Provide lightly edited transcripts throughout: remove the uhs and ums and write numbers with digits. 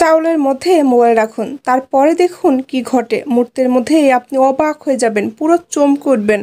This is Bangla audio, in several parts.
চাউলের মধ্যে মোবাইল রাখুন, তারপরে দেখুন কি ঘটে। মুহূর্তের মধ্যেই আপনি অবাক হয়ে যাবেন, পুরো চমকে উঠবেন।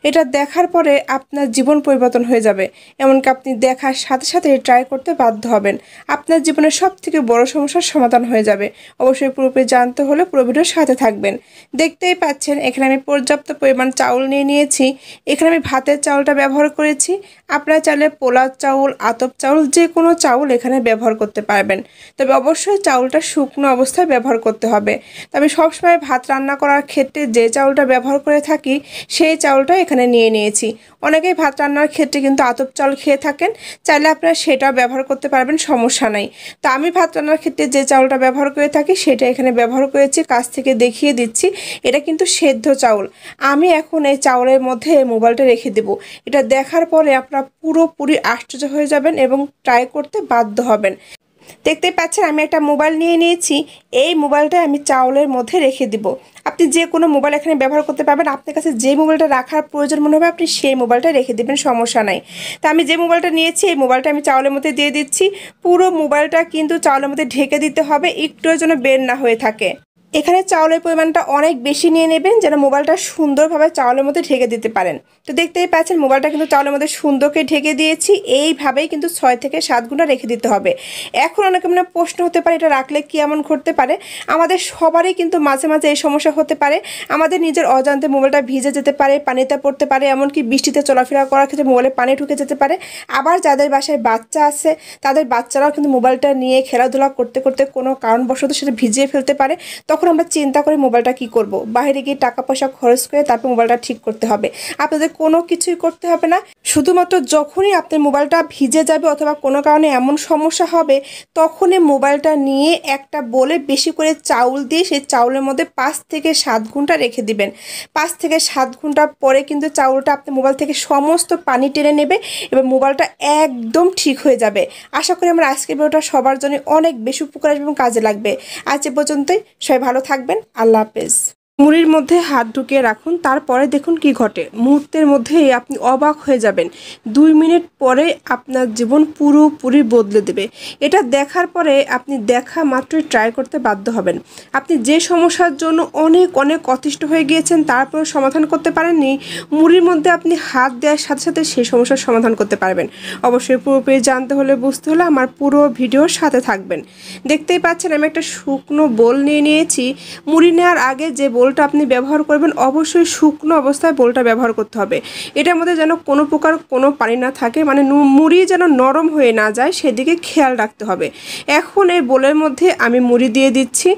এটা দেখার পরে আপনার জীবন পরিবর্তন হয়ে যাবে। এমনকি আপনি দেখার সাথে সাথে ট্রাই করতে বাধ্য হবেন। আপনার জীবনের সব থেকে বড় সমস্যার সমাধান হয়ে যাবে। অবশ্যই পুরোপুরি জানতে হলে পুরো ভিডিওর সাথে থাকবেন। দেখতেই পাচ্ছেন এখানে আমি পর্যাপ্ত পরিমাণ চাউল নিয়ে নিয়েছি। এখানে আমি ভাতের চাউলটা ব্যবহার করেছি। আপনারা চাইলে পোলাও চাউল, আতপ চাউল, যে কোনো চাউল এখানে ব্যবহার করতে পারবেন। তবে অবশ্যই চাউলটা শুকনো অবস্থায় ব্যবহার করতে হবে। তবে সবসময় ভাত রান্না করার ক্ষেত্রে যে চাউলটা ব্যবহার করে থাকি সেই চাউলটা এখানে নিয়ে নিয়েছি। অনেকেই ভাত রান্নার ক্ষেত্রে কিন্তু আতপ চাউল খেয়ে থাকেন, চাইলে আপনারা সেটাও ব্যবহার করতে পারবেন, সমস্যা নাই। তো আমি ভাত রান্নার ক্ষেত্রে যে চাউলটা ব্যবহার করে থাকি সেটা এখানে ব্যবহার করেছি। কাছ থেকে দেখিয়ে দিচ্ছি, এটা কিন্তু সেদ্ধ চাউল। আমি এখন এই চাউলের মধ্যে মোবাইলটা রেখে দেব। এটা দেখার পরে আপনারা পুরোপুরি আশ্চর্য হয়ে যাবেন এবং ট্রাই করতে বাধ্য হবেন। দেখতেই পাচ্ছেন আমি একটা মোবাইল নিয়ে নিয়েছি। এই মোবাইলটা আমি চাউলের মধ্যে রেখে দিব। আপনি যে কোনো মোবাইল এখানে ব্যবহার করতে পারবেন। আপনার কাছে যে মোবাইলটা রাখার প্রয়োজন মনে হবে আপনি সেই মোবাইলটা রেখে দেবেন, সমস্যা নাই। তা আমি যে মোবাইলটা নিয়েছি এই মোবাইলটা আমি চাউলের মধ্যে দিয়ে দিচ্ছি। পুরো মোবাইলটা কিন্তু চাউলের মধ্যে ঢেকে দিতে হবে, একটুর জন্য বের না হয়ে থাকে। এখানে চাউলের পরিমাণটা অনেক বেশি নিয়ে নেবেন যেন মোবাইলটা সুন্দরভাবে চাউলের মধ্যে ঢেকে দিতে পারেন। তো দেখতেই পাচ্ছেন মোবাইলটা কিন্তু চাউলের মধ্যে সুন্দরকে ঢেকে দিয়েছি। এইভাবেই কিন্তু 6 থেকে 7 ঘন্টা রেখে দিতে হবে। এখন অনেকে মনে প্রশ্ন হতে পারে এটা রাখলে কি এমন ঘটতে পারে। আমাদের সবারই কিন্তু মাঝে মাঝে এই সমস্যা হতে পারে। আমাদের নিজের অজান্তে মোবাইলটা ভিজে যেতে পারে, পানিতে পড়তে পারে, এমনকি বৃষ্টিতে চলাফেরা করার ক্ষেত্রে মোবাইলে পানি ঢুকে যেতে পারে। আবার যাদের বাসায় বাচ্চা আছে তাদের বাচ্চারাও কিন্তু মোবাইলটা নিয়ে খেলাধুলা করতে করতে কোনো কারণবশত সেটা ভিজিয়ে ফেলতে পারে। তখন আমরা চিন্তা করি মোবাইলটা কি করব, বাইরে গিয়ে টাকা পয়সা খরচ করে তারপর মোবাইলটা ঠিক করতে হবে। আপনাদের কোনো কিছুই করতে হবে না। শুধুমাত্র যখনই আপনার মোবাইলটা ভিজে যাবে অথবা কোনো কারণে এমন সমস্যা হবে তখনই মোবাইলটা নিয়ে একটা বলে বেশি করে চাউল দিয়ে সেই চাউলের মধ্যে 5 থেকে 7 ঘন্টা রেখে দিবেন। 5 থেকে 7 ঘন্টা পরে কিন্তু চাউলটা আপনার মোবাইল থেকে সমস্ত পানি টেনে নেবে এবং মোবাইলটা একদম ঠিক হয়ে যাবে। আশা করি আমার আজকের ভিডিওটা সবার জন্য অনেক বেশি উপকার আসবে এবং কাজে লাগবে। আজ এ পর্যন্তই, সবাই ভালো থাকবেন। আল্লাহ হাফেজ। মুড়ির মধ্যে হাত ঢুকিয়ে রাখুন, তারপরে দেখুন কি ঘটে। মুহূর্তের মধ্যেই আপনি অবাক হয়ে যাবেন। 2 মিনিট পরে আপনার জীবন পুরোপুরি বদলে দেবে। এটা দেখার পরে আপনি দেখা মাত্রই ট্রাই করতে বাধ্য হবেন। আপনি যে সমস্যার জন্য অনেক অনেক অতিষ্ঠ হয়ে গিয়েছেন তারপরে সমাধান করতে পারেননি, মুড়ির মধ্যে আপনি হাত দেওয়ার সাথে সাথে সেই সমস্যার সমাধান করতে পারবেন। অবশ্যই পুরোপুরি জানতে হলে বুঝতে হলে আমার পুরো ভিডিওর সাথে থাকবেন। দেখতেই পাচ্ছেন আমি একটা শুকনো বোল নিয়ে নিয়েছি। মুড়ি নেওয়ার আগে যে বোলটা আপনি ব্যবহার করবেন অবশ্যই শুকনো অবস্থায় বোলটা ব্যবহার করতে হবে। এটার মধ্যে যেন কোনো প্রকার কোনো পানি না থাকে, মানে মুড়ি যেন নরম হয়ে না যায় সেদিকে খেয়াল রাখতে হবে। এখন এই বোলের মধ্যে আমি মুড়ি দিয়ে দিচ্ছি।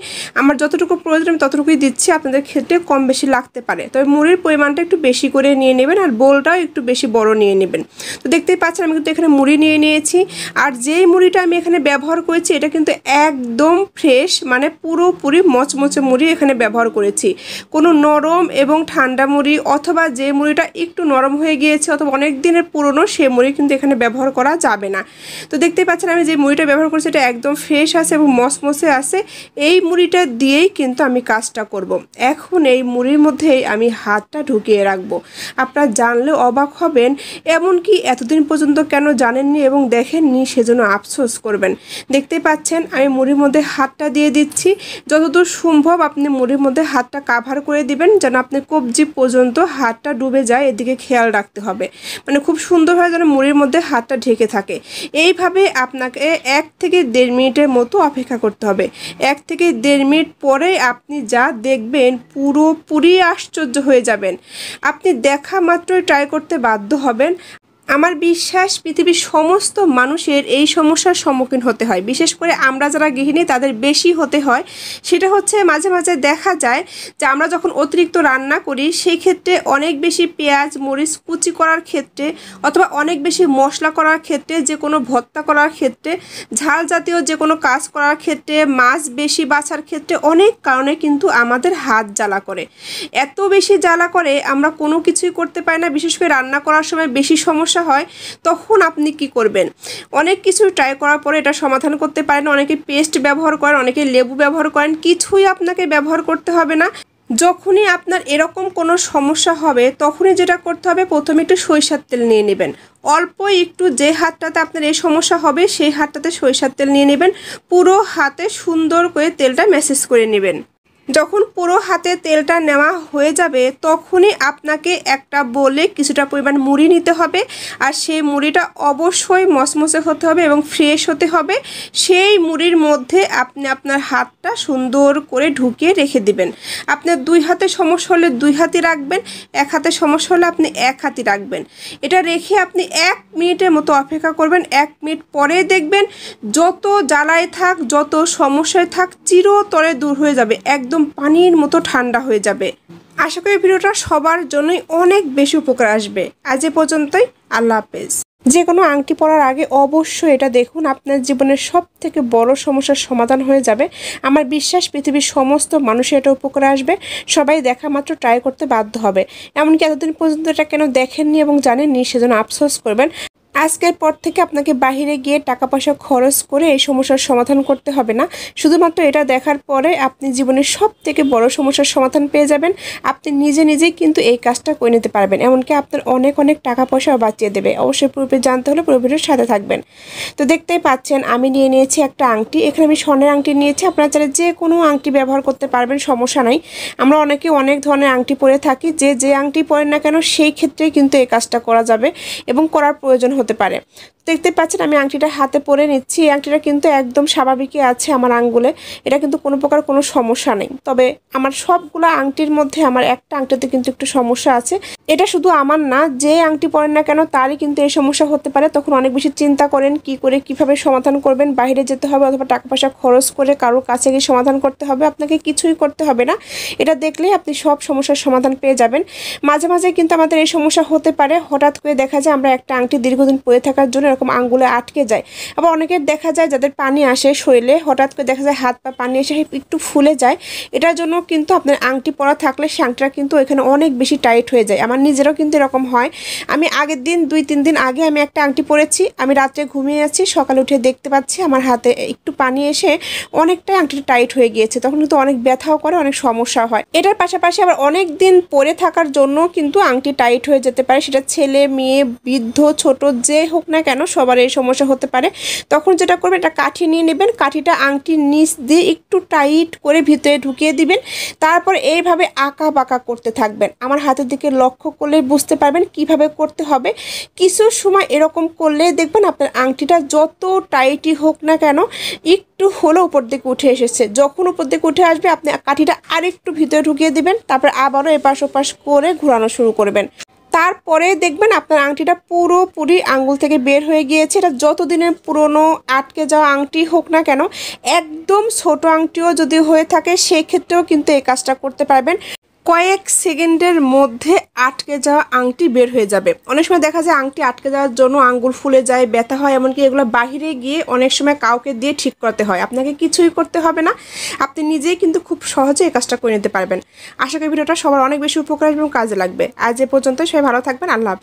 আমার যতটুকু প্রয়োজন আমি ততটুকুই দিচ্ছি, আপনাদের ক্ষেত্রে কম বেশি লাগতে পারে। তবে মুড়ির পরিমাণটা একটু বেশি করে নিয়ে নেবেন আর বোলটাও একটু বেশি বড় নিয়ে নেবেন। তো দেখতেই পাচ্ছেন আমি কিন্তু এখানে মুড়ি নিয়ে নিয়েছি। আর যেই মুড়িটা আমি এখানে ব্যবহার করেছি এটা কিন্তু একদম ফ্রেশ, মানে পুরোপুরি মচমচে মুড়ি এখানে ব্যবহার করেছি। কোনো নরম এবং ঠান্ডা মুড়ি অথবা যে মুড়িটা একটু নরম হয়ে গিয়েছে অথবা অনেক দিনের পুরনো সেই মুড়ি কিন্তু এখানে ব্যবহার করা যাবে না। তো দেখতেই পাচ্ছেন আমি যে মুড়িটা ব্যবহার করছি এটা একদম ফ্রেশ আছে এবং মচমচে আছে। এই মুড়িটা দিয়েই কিন্তু আমি কাজটা করব। এখন এই মুড়ির মধ্যেই আমি হাতটা ঢুকিয়ে রাখবো। আপনারা জানলে অবাক হবেন, এমনকি এতদিন পর্যন্ত কেন জানেননি এবং দেখেননি সেজন্য আফসোস করবেন। দেখতেই পাচ্ছেন আমি মুড়ির মধ্যে হাতটা দিয়ে দিচ্ছি। যতদূর সম্ভব আপনি মুড়ির মধ্যে হাতটা কাভার করে দিবেন যেন আপনি কবজি পর্যন্ত হাতটা ডুবে যায়, এদিকে খেয়াল রাখতে হবে। মানে খুব সুন্দরভাবে যেন মুড়ির মধ্যে হাতটা ঢেকে থাকে। এইভাবে আপনাকে 1 থেকে 1.5 মিনিটের মতো অপেক্ষা করতে হবে। 1 থেকে 1.5 মিনিট পরে আপনি যা দেখবেন পুরোপুরি আশ্চর্য হয়ে যাবেন। আপনি দেখা মাত্রই ট্রাই করতে বাধ্য হবেন। আমার বিশ্বাস পৃথিবীর সমস্ত মানুষের এই সমস্যার সম্মুখীন হতে হয়, বিশেষ করে আমরা যারা গৃহিণী তাদের বেশি হতে হয়। সেটা হচ্ছে মাঝে মাঝে দেখা যায় যে আমরা যখন অতিরিক্ত রান্না করি সেই ক্ষেত্রে অনেক বেশি পেঁয়াজ মরিচ কুচি করার ক্ষেত্রে অথবা অনেক বেশি মশলা করার ক্ষেত্রে, যে কোনো ভর্তা করার ক্ষেত্রে, ঝাল জাতীয় যে কোনো কাজ করার ক্ষেত্রে, মাছ বেশি বাছার ক্ষেত্রে অনেক কারণে কিন্তু আমাদের হাত জ্বালা করে। এত বেশি জ্বালা করে আমরা কোনো কিছুই করতে পারি না। বিশেষ করে রান্না করার সময় বেশি সমস্যা হয়, তখন আপনি কি করবেন? অনেক কিছু ট্রাই করার পরে এটা সমাধান করতে পারেন। অনেকে পেস্ট ব্যবহার করেন, অনেকে লেবু ব্যবহার করেন, কিছুই আপনাকে ব্যবহার করতে হবে না। যখনই আপনার এরকম কোনো সমস্যা হবে তখনই যেটা করতে হবে, প্রথমে একটু সরিষার তেল নিয়ে নেবেন। অল্প একটু যে হাতটাতে আপনার এই সমস্যা হবে সেই হাতটাতে সরিষার তেল নিয়ে নেবেন, পুরো হাতে সুন্দর করে তেলটা ম্যাসেজ করে নেবেন। যখন পুরো হাতে তেলটা নেওয়া হয়ে যাবে তখনই আপনাকে একটা বলে কিছুটা পরিমাণ মুড়ি নিতে হবে, আর সেই মুড়িটা অবশ্যই মচমচে হতে হবে এবং ফ্রেশ হতে হবে। সেই মুড়ির মধ্যে আপনি আপনার হাতটা সুন্দর করে ঢুকিয়ে রেখে দিবেন। আপনার দুই হাতে সমস্যা হলে দুই হাতই রাখবেন, এক হাতে সমস্যা হলে আপনি এক হাতই রাখবেন। এটা রেখে আপনি 1 মিনিটের মতো অপেক্ষা করবেন। 1 মিনিট পরে দেখবেন যত জ্বালায় থাক, যত সমস্যায় থাক চিরতরে দূর হয়ে যাবে, একদম পানির মতো ঠান্ডা হয়ে যাবে। আশা করি ভিডিওটা সবার জন্যই অনেক বেশি উপকার আসবে। আজ এ পর্যন্তই, আল্লাহ হাফেজ। যে কোনো আংটি পরার আগে অবশ্যই এটা দেখুন, আপনার জীবনের সব থেকে বড় সমস্যার সমাধান হয়ে যাবে। আমার বিশ্বাস পৃথিবীর সমস্ত মানুষের এটা উপকার আসবে। সবাই দেখা মাত্র ট্রাই করতে বাধ্য হবে। এমনকি এতদিন পর্যন্ত এটা কেন দেখেননি এবং জানেননি সেজন্য আফসোস করবেন। আজকের পর থেকে আপনাকে বাহিরে গিয়ে টাকা পয়সা খরচ করে এই সমস্যার সমাধান করতে হবে না। শুধুমাত্র এটা দেখার পরে আপনি জীবনের সব থেকে বড় সমস্যার সমাধান পেয়ে যাবেন। আপনি নিজে নিজেই কিন্তু এই কাজটা করে নিতে পারবেন, এমনকি আপনার অনেক অনেক টাকা পয়সাও বাঁচিয়ে দেবে। অবশ্যই পুরোপুরি জানতে হলে পুরো ভিডিওর সাথে থাকবেন। তো দেখতেই পাচ্ছেন আমি নিয়ে নিয়েছি একটা আংটি। এখানে আমি স্বর্ণের আংটি নিয়েছি, আপনারা চাইলে যে কোনো আংটি ব্যবহার করতে পারবেন, সমস্যা নাই। আমরা অনেকে অনেক ধরনের আংটি পরে থাকি, যে আংটি পরেন না কেন সেই ক্ষেত্রেই কিন্তু এই কাজটা করা যাবে এবং করার প্রয়োজন হতে পারে। দেখতে পাচ্ছেন আমি আংটিটা হাতে পরে নিচ্ছি। এই আংটিটা কিন্তু একদম স্বাভাবিকই আছে আমার আঙ্গুলে, এটা কিন্তু কোনো প্রকার কোনো সমস্যা নেই। তবে আমার সবগুলো আংটির মধ্যে আমার একটা আংটিতে কিন্তু একটু সমস্যা আছে। এটা শুধু আমার না, যে আংটি পরেন না কেন তারই কিন্তু এই সমস্যা হতে পারে। তখন অনেক বেশি চিন্তা করেন কি করে কিভাবে সমাধান করবেন, বাইরে যেতে হবে অথবা টাকা পয়সা খরচ করে কারোর কাছে গিয়ে সমাধান করতে হবে। আপনাকে কিছুই করতে হবে না, এটা দেখলেই আপনি সব সমস্যার সমাধান পেয়ে যাবেন। মাঝে মাঝে কিন্তু আমাদের এই সমস্যা হতে পারে, হঠাৎ করে দেখা যায় আমরা একটা আংটি দীর্ঘদিন পরে থাকার জন্য এরকম আঙ্গুলে আটকে যায়। আবার অনেকের দেখা যায় যাদের পানি আসে শরীরে, হঠাৎ করে দেখা যায় হাত পা পানি এসে একটু ফুলে যায়। এটার জন্য কিন্তু আপনার আংটি পরা থাকলে সে আংটিটা কিন্তু এখানে অনেক বেশি টাইট হয়ে যায়। আমার নিজেরও কিন্তু এরকম হয়। আমি আগের দিন 2-3 দিন আগে আমি একটা আংটি পরেছি, আমি রাত্রে ঘুমিয়ে আছি, সকালে উঠে দেখতে পাচ্ছি আমার হাতে একটু পানি এসে অনেকটাই আংটিটা টাইট হয়ে গিয়েছে। তখন কিন্তু অনেক ব্যথাও করে, অনেক সমস্যা হয়। এটার পাশাপাশি আবার অনেক দিন পরে থাকার জন্য কিন্তু আংটি টাইট হয়ে যেতে পারে। সেটা ছেলে মেয়ে বৃদ্ধ ছোট যে হোক না কেন সবার এই সমস্যা হতে পারে। তখন যেটা করবেন, একটা কাঠি নিয়ে নেবেন, কাঠিটা আংটির নিচ দিয়ে একটু টাইট করে ভিতরে ঢুকিয়ে দিবেন। তারপর এইভাবে আঁকা বাঁকা করতে থাকবেন। আমার হাতের দিকে লক্ষ্য করলে বুঝতে পারবেন কিভাবে করতে হবে। কিছু সময় এরকম করলে দেখবেন আপনার আংটিটা যত টাইটই হোক না কেন একটু হলো উপর দিকে উঠে এসেছে। যখন উপর দিকে উঠে আসবে আপনি কাঠিটা আরেকটু ভিতরে ঢুকিয়ে দিবেন, তারপর আবারও এপাশ ওপাশ করে ঘোরানো শুরু করবেন। তারপরে দেখবেন আপনার আংটিটা পুরোপুরি আঙ্গুল থেকে বের হয়ে গিয়েছে। এটা যতদিনের পুরনো আটকে যাওয়া আংটি হোক না কেন, একদম ছোট আংটিও যদি হয়ে থাকে সেই ক্ষেত্রেও কিন্তু এই কাজটা করতে পারবেন। কয়েক সেকেন্ডের মধ্যে আটকে যাওয়া আংটি বের হয়ে যাবে। অনেক সময় দেখা যায় আংটি আটকে যাওয়ার জন্য আঙ্গুল ফুলে যায়, ব্যথা হয়, এমনকি এগুলো বাহিরে গিয়ে অনেক সময় কাউকে দিয়ে ঠিক করতে হয়। আপনাকে কিছুই করতে হবে না, আপনি নিজেই কিন্তু খুব সহজে এই কাজটা করে নিতে পারবেন। আশা করি ভিডিওটা সবার অনেক বেশি উপকার এবং কাজে লাগবে। আজ এ পর্যন্ত, সবাই ভালো থাকবেন। আল্লাহ হাফেজ।